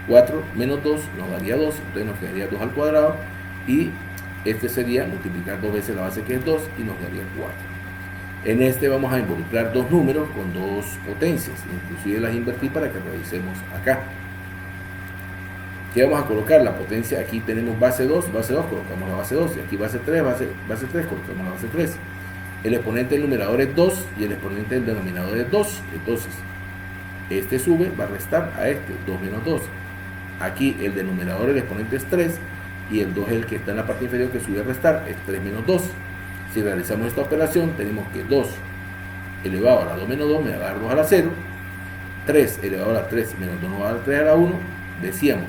[SPEAKER 1] 4 menos 2 nos daría 2, entonces nos quedaría 2 al cuadrado y este sería multiplicar 2 veces la base que es 2 y nos daría 4. En este vamos a involucrar dos números con dos potencias, inclusive las invertí para que revisemos acá. ¿Qué vamos a colocar? La potencia, aquí tenemos base 2, colocamos la base 2, y aquí base 3, base 3, colocamos la base 3. El exponente del numerador es 2 y el exponente del denominador es 2, entonces este sube, va a restar a este, 2 menos 2. Aquí el denominador, el exponente es 3 y el 2 es el que está en la parte inferior que sube a restar, es 3 menos 2. Si realizamos esta operación, tenemos que 2 elevado a la 2 menos 2 me va a dar 2 a la 0, 3 elevado a la 3 menos 2 nos va a dar 3 a la 1. Decíamos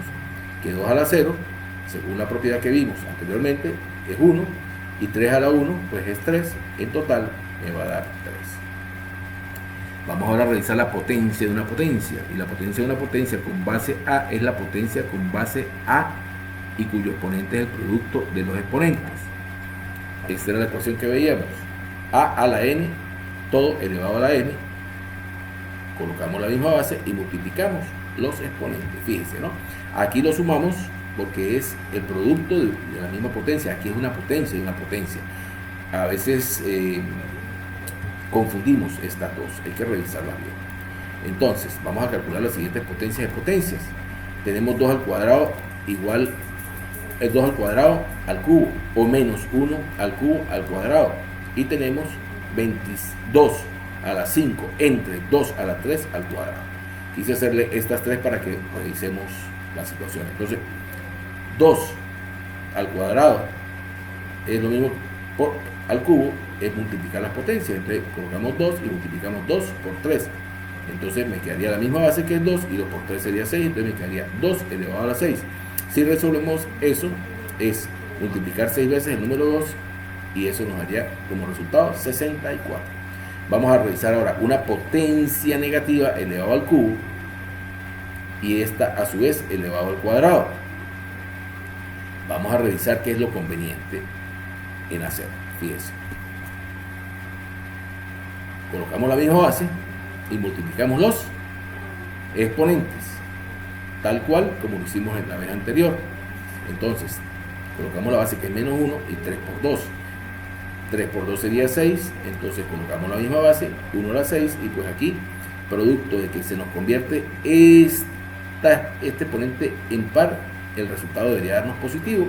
[SPEAKER 1] que 2 a la 0, según la propiedad que vimos anteriormente, es 1, y 3 a la 1, pues es 3, en total me va a dar 3. Vamos ahora a revisar la potencia de una potencia, y la potencia de una potencia con base A es la potencia con base A y cuyo exponente es el producto de los exponentes. Esta era la ecuación que veíamos, A a la n, todo elevado a la n, colocamos la misma base y multiplicamos los exponentes, fíjense, ¿no? Aquí lo sumamos porque es el producto de la misma potencia, aquí es una potencia y una potencia. A veces confundimos estas dos, hay que revisarlas bien. Entonces, vamos a calcular las siguientes potencias de potencias. Tenemos 2 al cuadrado igual, es 2 al cuadrado al cubo, o menos 1 al cubo al cuadrado. Y tenemos 22 a la 5 entre 2 a la 3 al cuadrado. Quise hacerle estas tres para que revisemos la situación. Entonces, 2 al cuadrado es lo mismo al cubo, es multiplicar las potencias. Entonces colocamos 2 y multiplicamos 2 por 3. Entonces me quedaría la misma base que es 2 y 2 por 3 sería 6. Entonces me quedaría 2 elevado a la 6. Si resolvemos eso, es multiplicar 6 veces el número 2 y eso nos daría como resultado 64. Vamos a revisar ahora una potencia negativa elevado al cubo y esta a su vez elevado al cuadrado. Vamos a revisar qué es lo conveniente en hacer. Fíjense. Colocamos la misma base y multiplicamos los exponentes, tal cual como lo hicimos en la vez anterior. Entonces, colocamos la base que es menos 1 y 3 por 2. 3 por 2 sería 6, entonces colocamos la misma base, 1 a la 6, y pues aquí, producto de que se nos convierte este exponente en par, el resultado debería darnos positivo.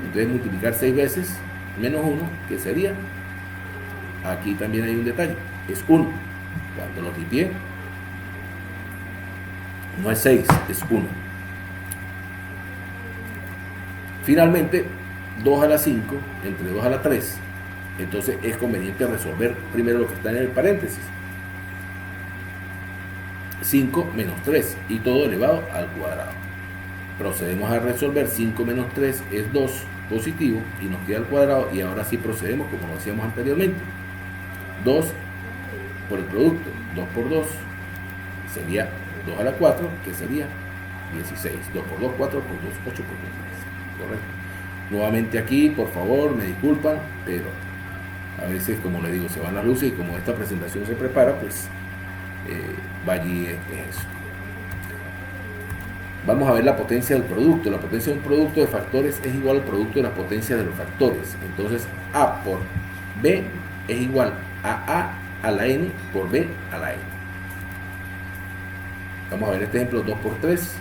[SPEAKER 1] Entonces multiplicar 6 veces menos 1, que sería, aquí también hay un detalle, es 1. Cuando lo tripié, no es 6, es 1. Finalmente, 2 a la 5 entre 2 a la 3. Entonces es conveniente resolver primero lo que está en el paréntesis. 5 menos 3 y todo elevado al cuadrado. Procedemos a resolver. 5 menos 3 es 2 positivo y nos queda al cuadrado, y ahora sí procedemos como lo hacíamos anteriormente. 2 por el producto, 2 por 2 sería 2 a la 4, que sería 16. 2 por 2, 4 por 2, 8 por 2, 10. Correcto. Nuevamente aquí, por favor, me disculpan, pero a veces, como le digo, se van las luces y como esta presentación se prepara, pues va allí eso. Vamos a ver la potencia del producto. La potencia de un producto de factores es igual al producto de las potencias de los factores. Entonces, A por B es igual a la N por B a la N. Vamos a ver este ejemplo. 2 por 3,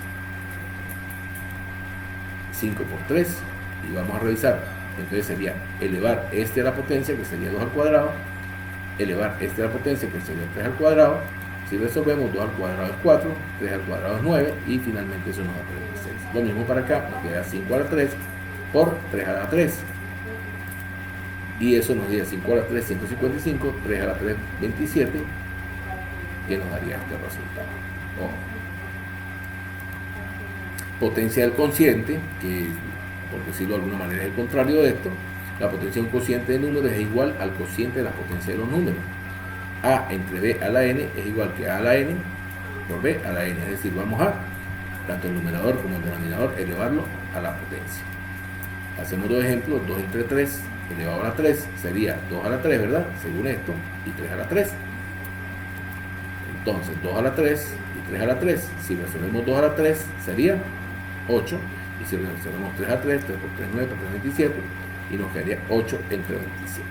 [SPEAKER 1] 5 por 3, y vamos a revisar. Entonces sería elevar este a la potencia, que sería 2 al cuadrado, elevar este a la potencia, que sería 3 al cuadrado, Si resolvemos, 2 al cuadrado es 4, 3 al cuadrado es 9 y finalmente eso nos da 36. Lo mismo para acá, nos queda 5 a la 3 por 3 a la 3. Y eso nos daría 5 a la 3, 155, 3 a la 3, 27, que nos daría este resultado. Ojo. Potencia del cociente, que por decirlo de alguna manera es el contrario de esto. La potencia de un cociente de números es igual al cociente de la potencia de los números. A entre b a la n es igual que a la n por b a la n, es decir, vamos a tanto el numerador como el denominador elevarlo a la potencia. Hacemos dos ejemplos. 2 entre 3 elevado a la 3 sería 2 a la 3, ¿verdad? Según esto, y 3 a la 3. Entonces 2 a la 3 y 3 a la 3, si resolvemos 2 a la 3 sería 8, y si resolvemos 3 a 3, 3 por 3, 9 por 3, 27, y nos quedaría 8 entre 27.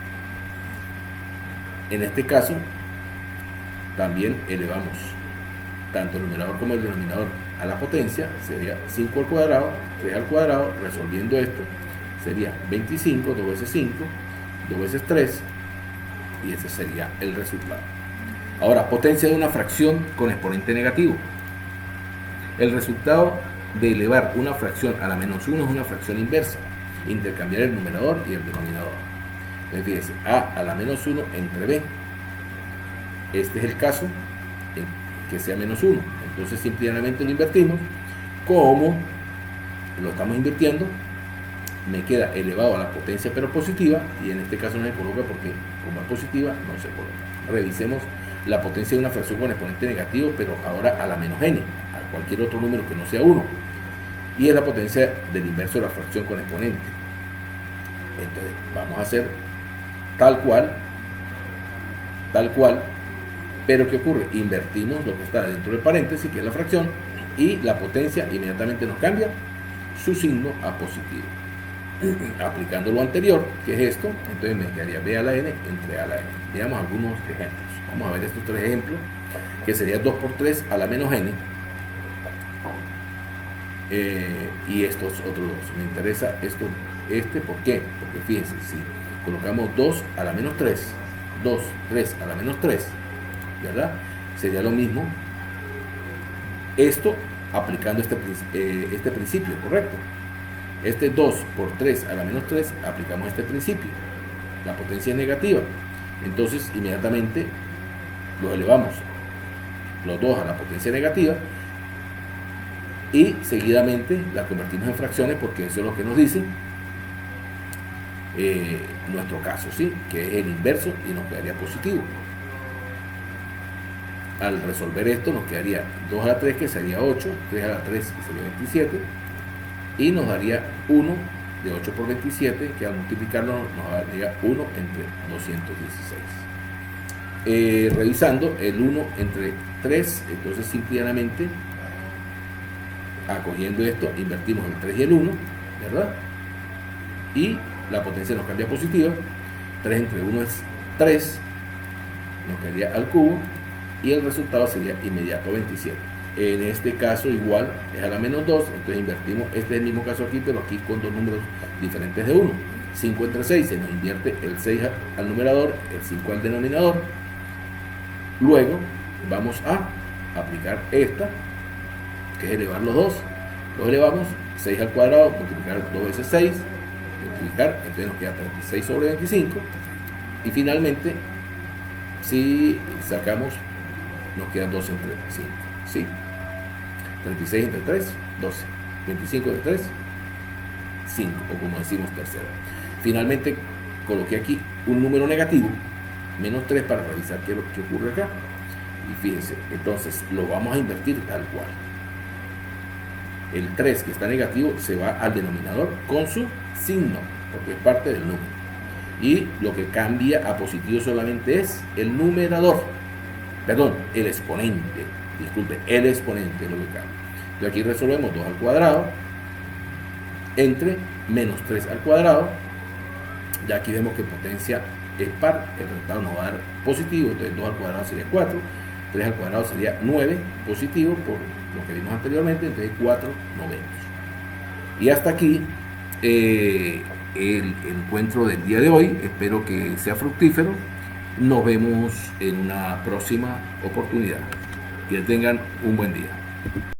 [SPEAKER 1] En este caso, también elevamos tanto el numerador como el denominador a la potencia, sería 5 al cuadrado, 3 al cuadrado, resolviendo esto, sería 25, 2 veces 5, 2 veces 3, y ese sería el resultado. Ahora, potencia de una fracción con exponente negativo. El resultado de elevar una fracción a la menos 1 es una fracción inversa. Intercambiar el numerador y el denominador. Entonces, fíjense, a la menos 1 entre b. Este es el caso en que sea menos 1. Entonces, simplemente lo invertimos. Como lo estamos invirtiendo, me queda elevado a la potencia pero positiva, y en este caso no se coloca porque como es positiva no se coloca. Revisemos la potencia de una fracción con exponente negativo, pero ahora a la menos n, a cualquier otro número que no sea 1, y es la potencia del inverso de la fracción con exponente. Entonces vamos a hacer tal cual, pero ¿qué ocurre? Invertimos lo que está dentro del paréntesis, que es la fracción, y la potencia inmediatamente nos cambia su signo a positivo. Aplicando lo anterior, que es esto, entonces me quedaría b a la n entre a la n. Veamos algunos ejemplos. Vamos a ver estos tres ejemplos, que sería 2 por 3 a la menos n, y estos otros dos. Me interesa esto, ¿por qué? Porque fíjense, si colocamos 2 a la menos 3, 2, 3 a la menos 3, ¿verdad? Sería lo mismo esto aplicando este principio, ¿correcto? Este 2 por 3 a la menos 3, aplicamos este principio. La potencia es negativa. Entonces, inmediatamente los elevamos los dos a la potencia negativa y seguidamente la convertimos en fracciones, porque eso es lo que nos dice nuestro caso, ¿sí? Que es el inverso, y nos quedaría positivo. Al resolver esto nos quedaría 2 a la 3, que sería 8, 3 a la 3, que sería 27, y nos daría 1 de 8 por 27, que al multiplicarlo nos daría 1 entre 216. Revisando el 1 entre 3, entonces simplemente acogiendo esto, invertimos el 3 y el 1, ¿verdad? Y la potencia nos cambia positiva. 3 entre 1 es 3, nos quedaría al cubo, y el resultado sería inmediato 27. En este caso igual es a la menos 2, entonces invertimos, este es el mismo caso aquí, pero aquí con dos números diferentes de 1. 5 entre 6, se nos invierte el 6 al numerador, el 5 al denominador. Luego vamos a aplicar esta, que es elevar los dos. Los elevamos, 6 al cuadrado, multiplicar 2 veces 6, multiplicar, entonces nos queda 36 sobre 25. Y finalmente, si sacamos, nos quedan 2 entre 5, ¿sí? 36 entre 3, 12. 25 entre 3, 5, o como decimos tercero. Finalmente coloqué aquí un número negativo, menos 3, para revisar qué es lo que ocurre acá. Y fíjense, entonces lo vamos a invertir tal cual. El 3 que está negativo se va al denominador con su signo, porque es parte del número. Y lo que cambia a positivo solamente es el numerador. Perdón, el exponente. Disculpe, el exponente es lo que cambia. Y aquí resolvemos 2 al cuadrado entre menos 3 al cuadrado. Ya aquí vemos que potencia es par, el resultado nos va a dar positivo, entonces 2 al cuadrado sería 4, 3 al cuadrado sería 9 positivo por lo que vimos anteriormente, entonces 4 novenos. Y hasta aquí el encuentro del día de hoy. Espero que sea fructífero. Nos vemos en una próxima oportunidad. Que tengan un buen día.